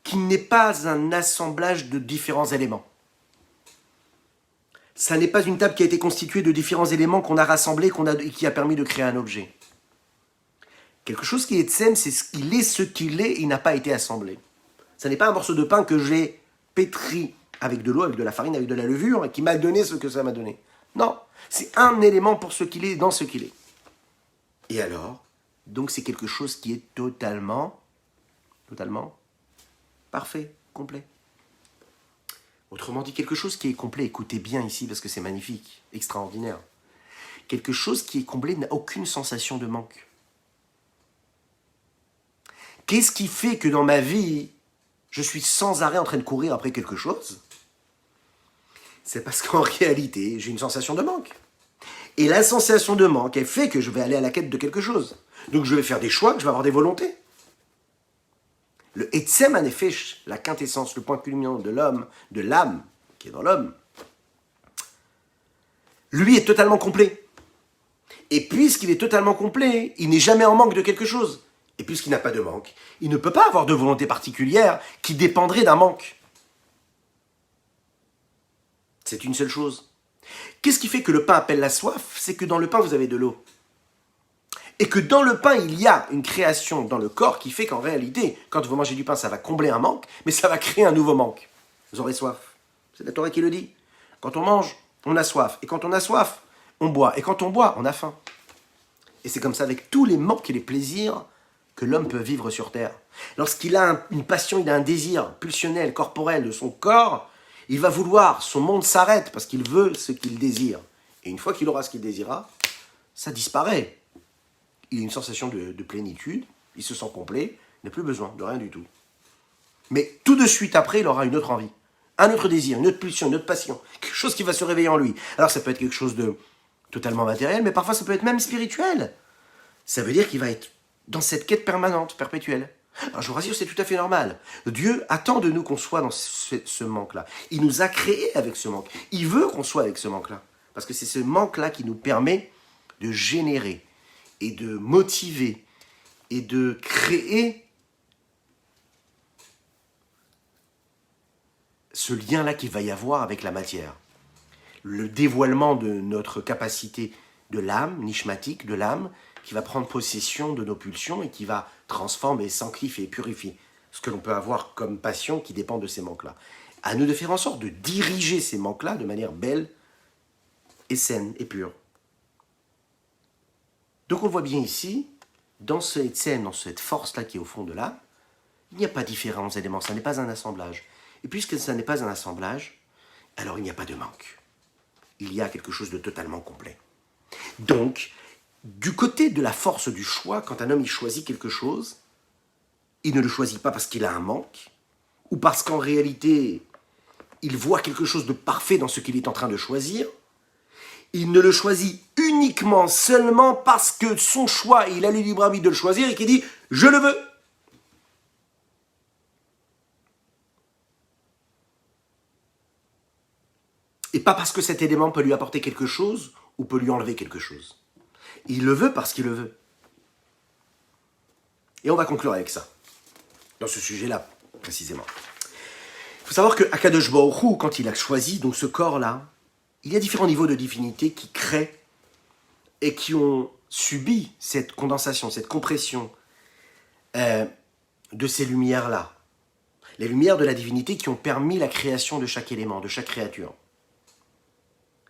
qui n'est pas un assemblage de différents éléments. Ça n'est pas une table qui a été constituée de différents éléments qu'on a rassemblés et qui a permis de créer un objet. Quelque chose qui est Etzem, c'est ce qu'il est, il n'a pas été assemblé. Ça n'est pas un morceau de pain que j'ai pétri avec de l'eau, avec de la farine, avec de la levure, et qui m'a donné ce que ça m'a donné. Non, c'est un élément pour ce qu'il est, dans ce qu'il est. Et alors, donc c'est quelque chose qui est totalement parfait, complet. Autrement dit, quelque chose qui est complet, écoutez bien ici parce que c'est magnifique, extraordinaire. Quelque chose qui est complet n'a aucune sensation de manque. Qu'est-ce qui fait que dans ma vie, je suis sans arrêt en train de courir après quelque chose? C'est parce qu'en réalité, j'ai une sensation de manque. Et la sensation de manque, elle fait que je vais aller à la quête de quelque chose. Donc je vais faire des choix, que je vais avoir des volontés. Le Etzem Hanefesh, la quintessence, le point culminant de l'homme, de l'âme qui est dans l'homme, lui est totalement complet. Et puisqu'il est totalement complet, il n'est jamais en manque de quelque chose. Et puisqu'il n'a pas de manque, il ne peut pas avoir de volonté particulière qui dépendrait d'un manque. C'est une seule chose. Qu'est-ce qui fait que le pain appelle la soif? C'est que dans le pain, vous avez de l'eau. Et que dans le pain, il y a une création dans le corps qui fait qu'en réalité, quand vous mangez du pain, ça va combler un manque, mais ça va créer un nouveau manque. Vous aurez soif. C'est la Torah qui le dit. Quand on mange, on a soif. Et quand on a soif, on boit. Et quand on boit, on a faim. Et c'est comme ça avec tous les manques et les plaisirs que l'homme peut vivre sur Terre. Lorsqu'il a une passion, il a un désir pulsionnel, corporel de son corps, il va vouloir, son monde s'arrête parce qu'il veut ce qu'il désire. Et une fois qu'il aura ce qu'il désira, ça disparaît. Il a une sensation de plénitude, il se sent complet, il n'a plus besoin de rien du tout. Mais tout de suite après, il aura une autre envie, un autre désir, une autre pulsion, une autre passion, quelque chose qui va se réveiller en lui. Alors ça peut être quelque chose de totalement matériel, mais parfois ça peut être même spirituel. Ça veut dire qu'il va être dans cette quête permanente, perpétuelle. Alors je vous rassure, c'est tout à fait normal. Dieu attend de nous qu'on soit dans ce manque-là. Il nous a créés avec ce manque. Il veut qu'on soit avec ce manque-là. Parce que c'est ce manque-là qui nous permet de générer et de motiver et de créer ce lien-là qu'il va y avoir avec la matière. Le dévoilement de notre capacité de l'âme, nishmatique, de l'âme, qui va prendre possession de nos pulsions et qui va transformer, sanctifier, purifier ce que l'on peut avoir comme passion qui dépend de ces manques-là. À nous de faire en sorte de diriger ces manques-là de manière belle et saine et pure. Donc on le voit bien ici, dans cette scène, dans cette force-là qui est au fond de l'âme, il n'y a pas différents éléments, ça n'est pas un assemblage. Et puisque ça n'est pas un assemblage, alors il n'y a pas de manque. Il y a quelque chose de totalement complet. Donc, du côté de la force du choix, quand un homme il choisit quelque chose, il ne le choisit pas parce qu'il a un manque, ou parce qu'en réalité, il voit quelque chose de parfait dans ce qu'il est en train de choisir. Il ne le choisit uniquement seulement parce que son choix, il a le libre arbitre de le choisir et qu'il dit « je le veux ». Et pas parce que cet élément peut lui apporter quelque chose ou peut lui enlever quelque chose. Il le veut parce qu'il le veut. Et on va conclure avec ça, dans ce sujet-là, précisément. Il faut savoir que Akadosh Baruch Hu, quand il a choisi donc ce corps-là, il y a différents niveaux de divinité qui créent et qui ont subi cette condensation, cette compression de ces lumières-là. Les lumières de la divinité qui ont permis la création de chaque élément, de chaque créature.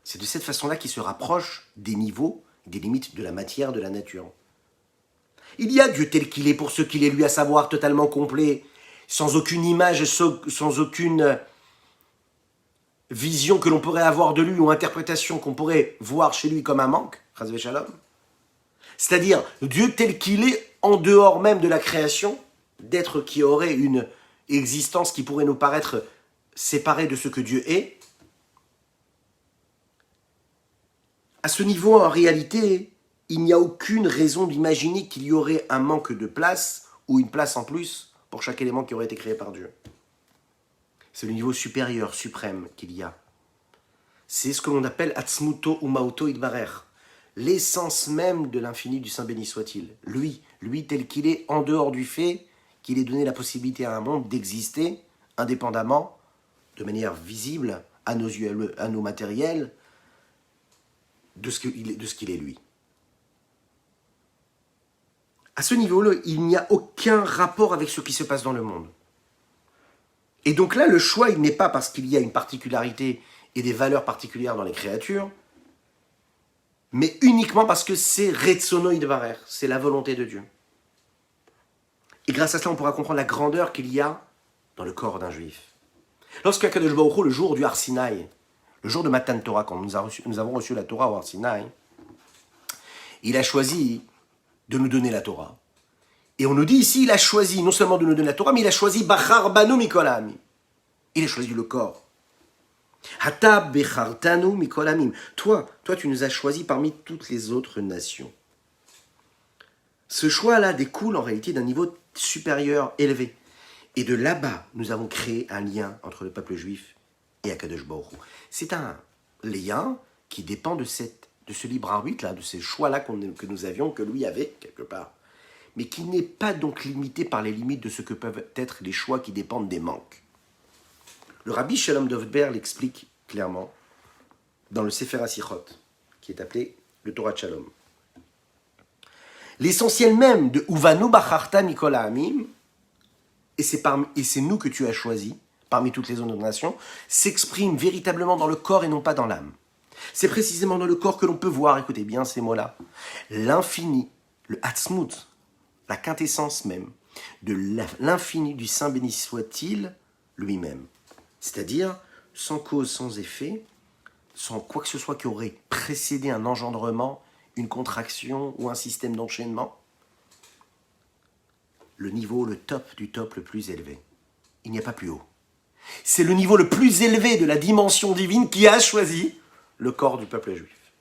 C'est de cette façon-là qu'il se rapproche des niveaux, des limites de la matière, de la nature. Il y a Dieu tel qu'il est pour ce qu'il est lui, à savoir totalement complet, sans aucune image, sans aucune vision que l'on pourrait avoir de lui ou interprétation qu'on pourrait voir chez lui comme un manque, Chas v'Shalom. C'est-à-dire Dieu tel qu'il est en dehors même de la création, d'être qui aurait une existence qui pourrait nous paraître séparée de ce que Dieu est. À ce niveau, en réalité, il n'y a aucune raison d'imaginer qu'il y aurait un manque de place ou une place en plus pour chaque élément qui aurait été créé par Dieu. C'est le niveau supérieur, suprême qu'il y a. C'est ce que l'on appelle Atzmuto ou Mauto Idbarer, l'essence même de l'infini du Saint béni soit-il. Lui tel qu'il est, en dehors du fait qu'il ait donné la possibilité à un monde d'exister indépendamment, de manière visible, à nos yeux, à nos matériels, de ce qu'il est lui. À ce niveau-là, il n'y a aucun rapport avec ce qui se passe dans le monde. Et donc là, le choix, il n'est pas parce qu'il y a une particularité et des valeurs particulières dans les créatures, mais uniquement parce que c'est Retsono Idvarer, c'est la volonté de Dieu. Et grâce à cela, on pourra comprendre la grandeur qu'il y a dans le corps d'un juif. Lorsque Akadosh Baruch Hu, le jour du Har Sinaï, le jour de Matan Torah, quand nous avons reçu la Torah au Har Sinaï, il a choisi de nous donner la Torah. Et on nous dit ici, il a choisi non seulement de nous donner la Torah, mais il a choisi Bachar Banu Mikol Ha'amim. Il a choisi le corps. Hata Bechartanu Mikol Ha'amim. Toi, tu nous as choisis parmi toutes les autres nations. Ce choix-là découle en réalité d'un niveau supérieur, élevé. Et de là-bas, nous avons créé un lien entre le peuple juif et Akadosh Baruch Hu. C'est un lien qui dépend de ce libre arbitre-là, de ces choix-là que nous avions, que lui avait quelque part. Mais qui n'est pas donc limité par les limites de ce que peuvent être les choix qui dépendent des manques. Le rabbi Shalom Dovber l'explique clairement dans le Sefer HaSichot, qui est appelé le Torah de Shalom. L'essentiel même de Uvanu Bacharta Mikol Ha'amim, et c'est nous que tu as choisi, parmi toutes les autres nations, s'exprime véritablement dans le corps et non pas dans l'âme. C'est précisément dans le corps que l'on peut voir, écoutez bien ces mots-là, l'infini, le Hatzmut, la quintessence même de l'infini du Saint béni soit-il lui-même. C'est-à-dire, sans cause, sans effet, sans quoi que ce soit qui aurait précédé un engendrement, une contraction ou un système d'enchaînement. Le niveau, le top du top le plus élevé. Il n'y a pas plus haut. C'est le niveau le plus élevé de la dimension divine qui a choisi le corps du peuple juif.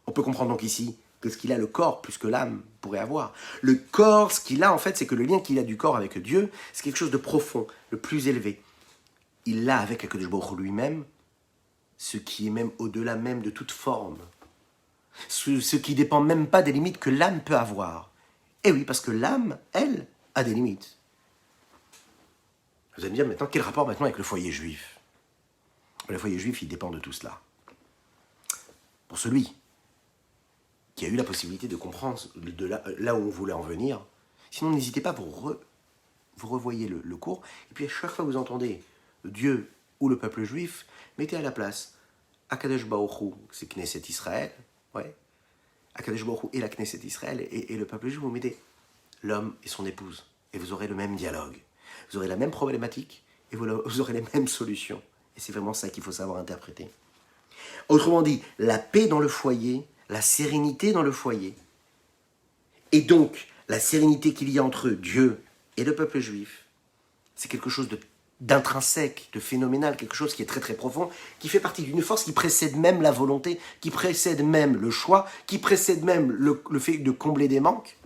On peut comprendre donc ici que ce qu'il a, le corps, plus que l'âme pourrait avoir. Le corps, ce qu'il a en fait, c'est que le lien qu'il a du corps avec Dieu, c'est quelque chose de profond, le plus élevé. Il l'a avec Akadosh Baruch Hu lui-même, ce qui est même au-delà même de toute forme. Ce qui ne dépend même pas des limites que l'âme peut avoir. Et oui, parce que l'âme, elle, a des limites. Vous allez me dire maintenant, quel rapport maintenant avec le foyer juif? Le foyer juif, il dépend de tout cela. Pour celui qui a eu la possibilité de comprendre de là où on voulait en venir, sinon n'hésitez pas, vous revoyez le cours, et puis à chaque fois que vous entendez Dieu ou le peuple juif, mettez à la place Akadosh Baruch Hu, c'est Knesset Israël, ouais. Akadosh Baruch Hu et la Knesset Israël, et le peuple juif, vous mettez l'homme et son épouse, et vous aurez le même dialogue. Vous aurez la même problématique, et vous aurez les mêmes solutions. Et c'est vraiment ça qu'il faut savoir interpréter. Autrement dit, la paix dans le foyer la sérénité dans le foyer. Et donc, la sérénité qu'il y a entre Dieu et le peuple juif, c'est quelque chose d'intrinsèque, de phénoménal, quelque chose qui est très très profond, qui fait partie d'une force qui précède même la volonté, qui précède même le choix, qui précède même le fait de combler des manques,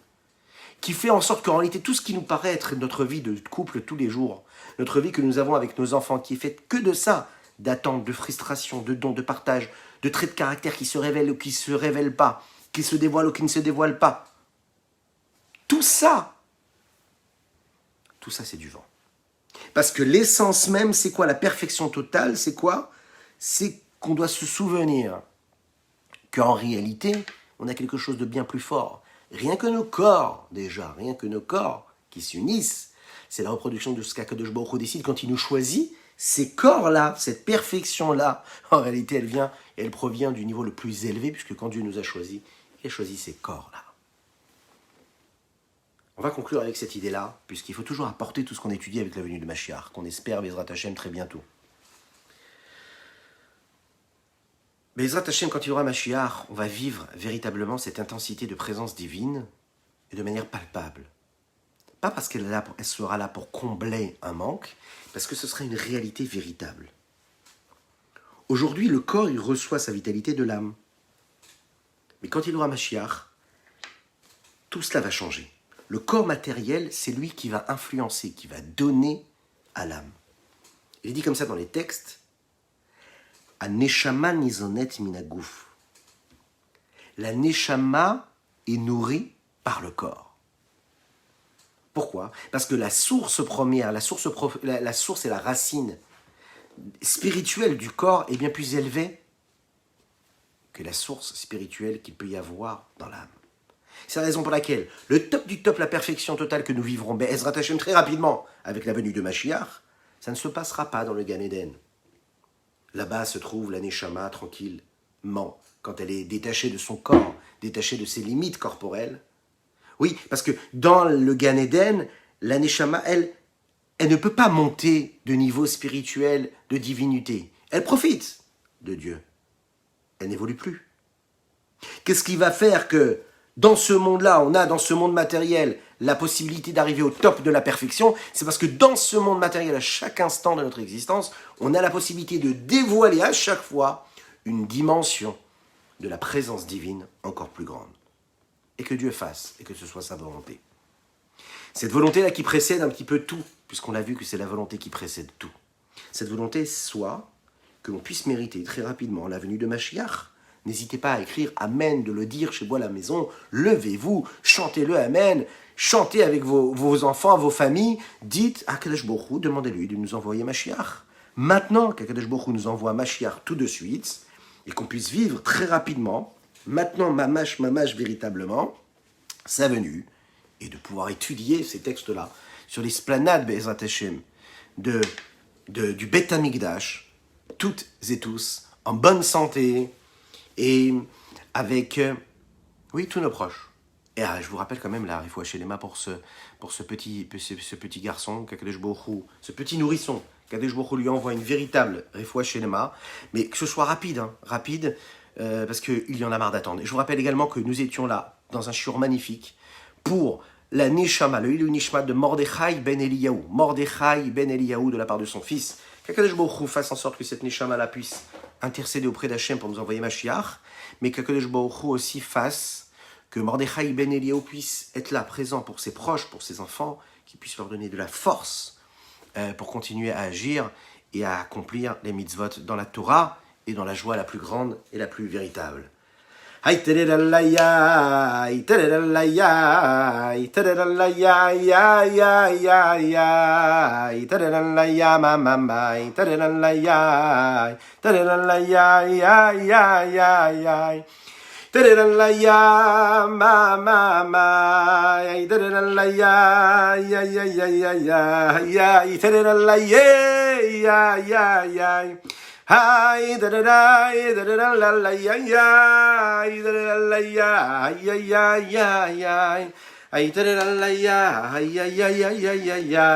qui fait en sorte qu'en réalité, tout ce qui nous paraît être notre vie de couple tous les jours, notre vie que nous avons avec nos enfants, qui est faite que de ça, d'attente, de frustration, de dons, de partage, de traits de caractère qui se révèlent ou qui ne se révèlent pas, qui se dévoilent ou qui ne se dévoilent pas. Tout ça, c'est du vent. Parce que l'essence même, c'est quoi? La perfection totale, c'est quoi? C'est qu'on doit se souvenir qu'en réalité, on a quelque chose de bien plus fort. Rien que nos corps, déjà, rien que nos corps qui s'unissent, c'est la reproduction de ce qu'Akadosh Baruch Hu décide quand il nous choisit. Ces corps-là, cette perfection-là, en réalité, elle vient et elle provient du niveau le plus élevé, puisque quand Dieu nous a choisis, il a choisi ces corps-là. On va conclure avec cette idée-là, puisqu'il faut toujours apporter tout ce qu'on étudie avec la venue de Mashiach, qu'on espère Bezrat Hashem très bientôt. Bezrat Hashem, quand il y aura Mashiach, on va vivre véritablement cette intensité de présence divine et de manière palpable. Pas parce qu'elle sera là pour combler un manque, parce que ce sera une réalité véritable. Aujourd'hui, le corps, il reçoit sa vitalité de l'âme. Mais quand il y aura Mashiach, tout cela va changer. Le corps matériel, c'est lui qui va influencer, qui va donner à l'âme. Il est dit comme ça dans les textes, « Neshama nizonet minagouf ». La Neshama est nourrie par le corps. Pourquoi? Parce que la source première, la source et la racine spirituelle du corps est bien plus élevée que la source spirituelle qu'il peut y avoir dans l'âme. C'est la raison pour laquelle le top du top, la perfection totale que nous vivrons, Be'ezrat Hashem très rapidement, avec la venue de Mashiach, ça ne se passera pas dans le Gan Eden. Là-bas se trouve la Neshama tranquillement, quand elle est détachée de son corps, détachée de ses limites corporelles. Oui, parce que dans le Gan Eden, la Neshama, elle ne peut pas monter de niveau spirituel, de divinité. Elle profite de Dieu. Elle n'évolue plus. Qu'est-ce qui va faire que dans ce monde-là, on a dans ce monde matériel la possibilité d'arriver au top de la perfection? C'est parce que dans ce monde matériel, à chaque instant de notre existence, on a la possibilité de dévoiler à chaque fois une dimension de la présence divine encore plus grande. Et que Dieu fasse, et que ce soit sa volonté. Cette volonté-là qui précède un petit peu tout, puisqu'on a vu que c'est la volonté qui précède tout. Cette volonté soit que l'on puisse mériter très rapidement la venue de Mashiach. N'hésitez pas à écrire Amen, de le dire chez vous à la maison. Levez-vous, chantez-le Amen. Chantez avec vos enfants, vos familles. Dites à Kadosh Baruch Hu, demandez-lui de nous envoyer Mashiach. Maintenant qu'Akadosh Baruch Hu nous envoie Mashiach tout de suite, et qu'on puisse vivre très rapidement, maintenant mamash véritablement, sa venue, et de pouvoir étudier ces textes-là sur l'esplanade Be'ezrat Hashem du Beth Amikdash, toutes et tous, en bonne santé, et avec, tous nos proches. Et je vous rappelle quand même la Refoua Shelema pour ce petit garçon, qu'Akadosh Baruch Hu, ce petit nourrisson, qu'Akadosh Baruch Hu lui envoie une véritable Refoua Shelema, mais que ce soit rapide, parce qu'il y en a marre d'attendre. Et je vous rappelle également que nous étions là, dans un shiur magnifique, pour la Neshama, le Hilul Nishmat de Mordechai ben Eliyahu, de la part de son fils, qu'Akadosh Baruch Hu fasse en sorte que cette Neshama-là puisse intercéder auprès d'Hachem pour nous envoyer Mashiach, mais qu'Akadosh Baruch Hu aussi fasse que Mordechai ben Eliyahu puisse être là, présent pour ses proches, pour ses enfants, qu'il puisse leur donner de la force pour continuer à agir et à accomplir les mitzvot dans la Torah et dans la joie la plus grande et la plus véritable. Hay tereralaya, hay tereralaya, hay tereralaya, ya ya ya ya, hay tereralaya mama, hay tereralaya, tereralaya ya ya ya ya. Tereralaya mama, hay tereralaya ya ya ya ya ya, ya tereralaya ya ya ya. Ay da da da da da da la la ya ya da da la ya ya ya ya ya ay da da la ya ya ya ya ya ya ya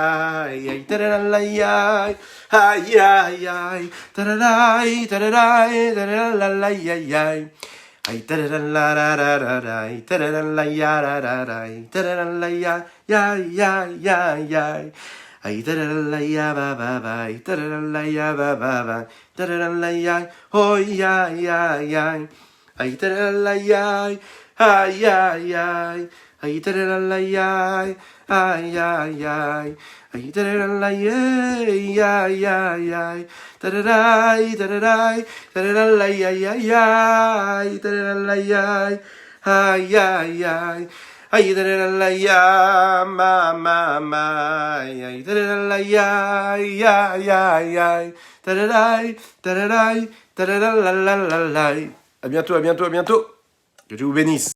ay da da la ya ay ya ya da da da la la ya ya Aïe la la la la la, aïe la ya la la la, aïe la ya ya ya ya ya. Aïe la ya ba ba ba, aïe la ya ba ba ba, la ya oh ya ya ya. Aïe la ya aïe aïe aïe. Aïe la ya aïe aïe aïe. Aïe la ya ya ya. Da-da-dai, da-da-dai, da-da-da-lai, ay, ay, ay, da-da-da-lai, ay, ay, ay, ay, ay, da-da-da-lai, ay, ma, ma, ma, ay, da-da-da-lai, ay, ay, ay, ay, da-da-dai, da-da-dai, da-da-da-la-la-la-lai. À bientôt, à bientôt, à bientôt. Que Dieu vous bénisse.